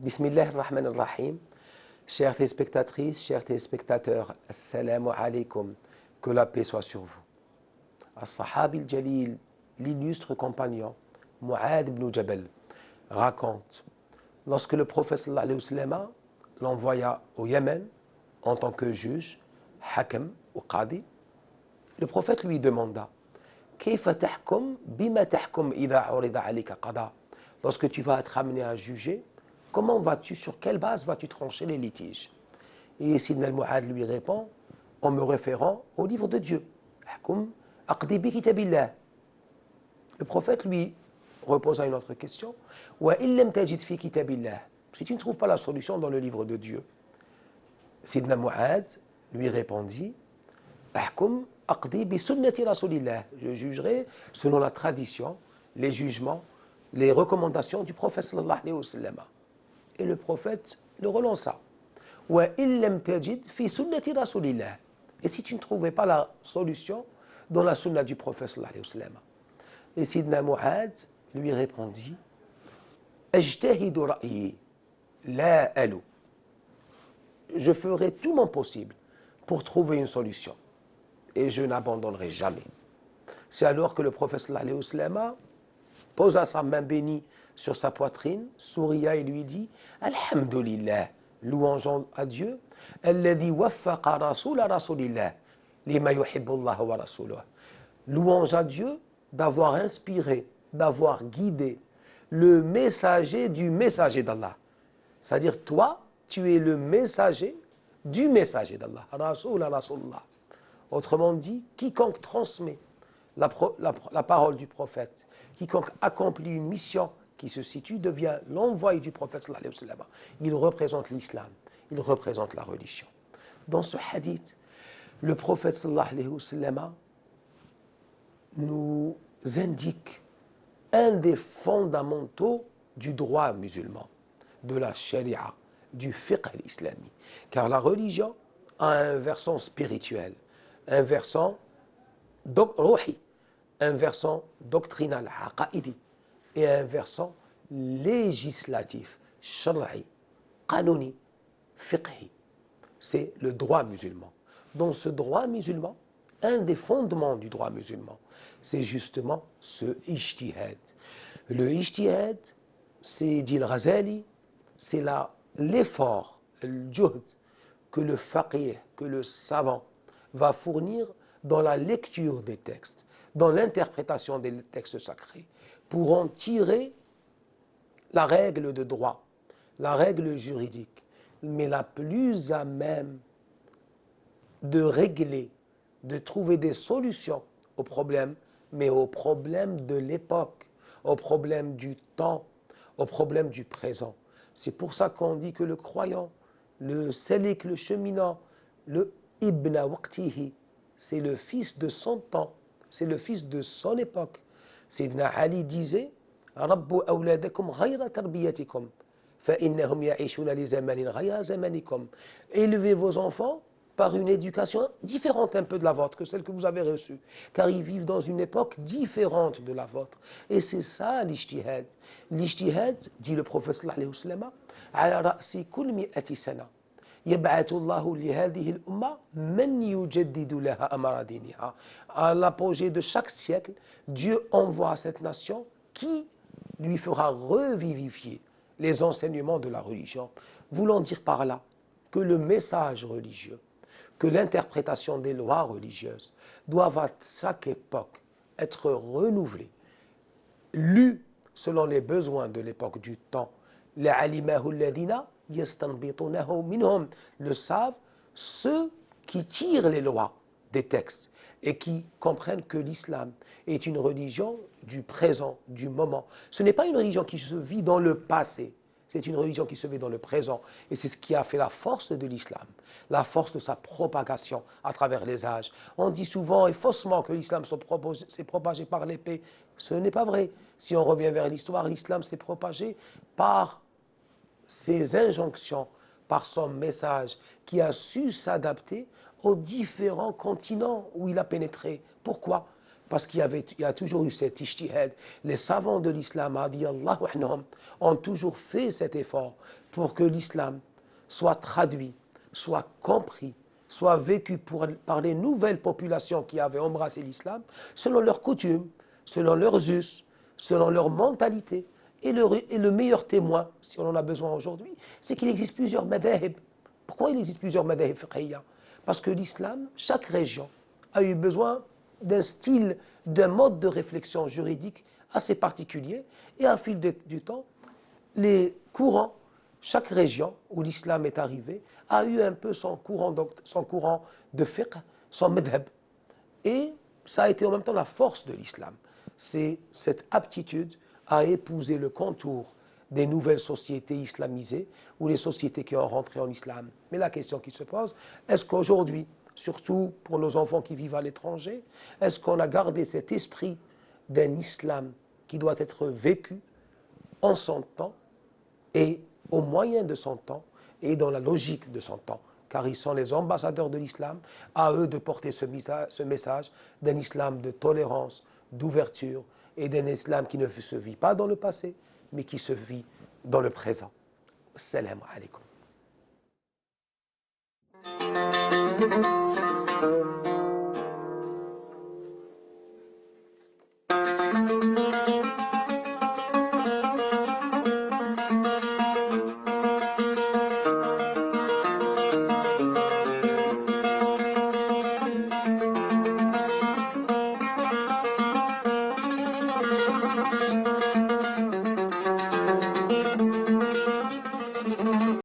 Bismillah ar-Rahman ar-Rahim. Chères téléspectatrices, chers téléspectateurs, Assalamu alaikum. Que la paix soit sur vous. As-Sahabi al-Jalil, l'illustre compagnon, Mu'ad ibn Jabal, raconte lorsque le prophète sallallahu alayhi wa sallam l'envoya au Yémen en tant que juge, hakam ou qadi, le prophète lui demanda Kayfa tahkum bima tahkum idha urida alayka qada. Lorsque tu vas être amené à juger, comment vas-tu, sur quelle base vas-tu trancher les litiges? Et Sidna al-Mu'ad lui répond en me référant au livre de Dieu. Ahkum aqdi bi kitabillah. Le prophète lui reposa une autre question. Wa illam tajid fi kitabillah. Si tu ne trouves pas la solution dans le livre de Dieu, Sidna al-Mu'ad lui répondit Ahkum aqdi bi sunnati rasulillah. Je jugerai selon la tradition, les jugements, les recommandations du prophète sallallahu alayhi wa sallam. Et le prophète le relança. Wa illam tajid fi sunnati rasulillah. Et si tu ne trouvais pas la solution dans la sunna du prophète sallallahu alayhi wa sallam. Et Sidna Mu'ad lui répondit Ajtahidu ra'yi la alu. Je ferai tout mon possible pour trouver une solution. Et je n'abandonnerai jamais. C'est alors que le prophète sallallahu alayhi wa sallam posa sa main bénie sur sa poitrine, souria et lui dit Alhamdulillah, louange à Dieu, alladhi waffaqa rasula rasulillah, lima yuhibbu Allah wa rasuluh. Louange à Dieu d'avoir inspiré, d'avoir guidé le messager du messager d'Allah. C'est-à-dire, toi, tu es le messager du messager d'Allah. Rasul Rasulullah. Autrement dit, quiconque transmet la parole du prophète, quiconque accomplit une mission qui se situe, devient l'envoyé du prophète sallallahu alayhi wa sallam. Il représente l'islam, il représente la religion. Dans ce hadith, le prophète sallallahu alayhi wa sallam nous indique un des fondamentaux du droit musulman, de la sharia, du fiqh islamique. Car la religion a un versant spirituel, un versant ruhi, un versant doctrinal, aqaidi, et un versant législatif, shar'i, qanouni, fiqhi. C'est le droit musulman. Dans ce droit musulman, un des fondements du droit musulman, c'est justement ce ijtihad. Le ijtihad, c'est, dit al-Ghazali, c'est l'effort, le juhd, que le faqih, que le savant va fournir dans la lecture des textes, dans l'interprétation des textes sacrés, pour en tirer la règle de droit, la règle juridique, mais la plus à même de régler, de trouver des solutions aux problèmes, mais aux problèmes de l'époque, aux problèmes du temps, aux problèmes du présent. C'est pour ça qu'on dit que le croyant, le salik, le cheminant, le ibna waqtihi, c'est le fils de son temps, c'est le fils de son époque. Sayyidina Ali disait Rabbu awladakum ghayra tarbiyatikum fa innahum ya'ishuna li zamanin ghayra zamanikum. Élevez vos enfants par une éducation différente un peu de la vôtre que celle que vous avez reçue, car ils vivent dans une époque différente de la vôtre. Et c'est ça l'ijtihad. L'ijtihad, dit le prophète sallallahu alayhi wa sallam, ala ra'si kul mi'ati sana. يبعث الله لهذه الأمة من يجدد لها أمر دينها. À l'apogée de chaque siècle, Dieu envoie à cette nation qui lui fera revivifier les enseignements de la religion. Voulant dire par là que le message religieux, que l'interprétation des lois religieuses doivent à chaque époque être renouvelées, lues selon les besoins de l'époque du temps. لَعَلِمَهُ الَّذِينَ يَسْتَنْبِطُونَهُ مِنْهُمْ. Le savent ceux qui tirent les lois des textes et qui comprennent que l'islam est une religion du présent, du moment. Ce n'est pas une religion qui se vit dans le passé, c'est une religion qui se vit dans le présent. Et c'est ce qui a fait la force de l'islam, la force de sa propagation à travers les âges. On dit souvent et faussement que l'islam s'est propagé par l'épée. Ce n'est pas vrai. Si on revient vers l'histoire, l'islam s'est propagé par ses injonctions, par son message, qui a su s'adapter aux différents continents où il a pénétré. Pourquoi ? Parce qu'il y a toujours eu cet ijtihad. Les savants de l'islam, radiyallahu anhum, ont toujours fait cet effort, pour que l'islam soit traduit, soit compris, soit vécu par les nouvelles populations qui avaient embrassé l'islam, selon leurs coutumes, selon leurs us, selon leur mentalité. Et le meilleur témoin, si on en a besoin aujourd'hui, c'est qu'il existe plusieurs madhahib. Pourquoi il existe plusieurs madhahib fiqhiyya? Parce que l'islam, chaque région, a eu besoin d'un style, d'un mode de réflexion juridique assez particulier. Et à fil du temps, les courants, chaque région où l'islam est arrivé, a eu un peu son courant de fiqh, son madhab. Et ça a été en même temps la force de l'islam. C'est cette aptitude à épouser le contour des nouvelles sociétés islamisées ou les sociétés qui ont rentré en islam. Mais la question qui se pose, est-ce qu'aujourd'hui, surtout pour nos enfants qui vivent à l'étranger, est-ce qu'on a gardé cet esprit d'un islam qui doit être vécu en son temps et au moyen de son temps et dans la logique de son temps, car ils sont les ambassadeurs de l'islam, à eux de porter ce message d'un islam de tolérance, d'ouverture et d'un islam qui ne se vit pas dans le passé, mais qui se vit dans le présent. Assalamu alaikum.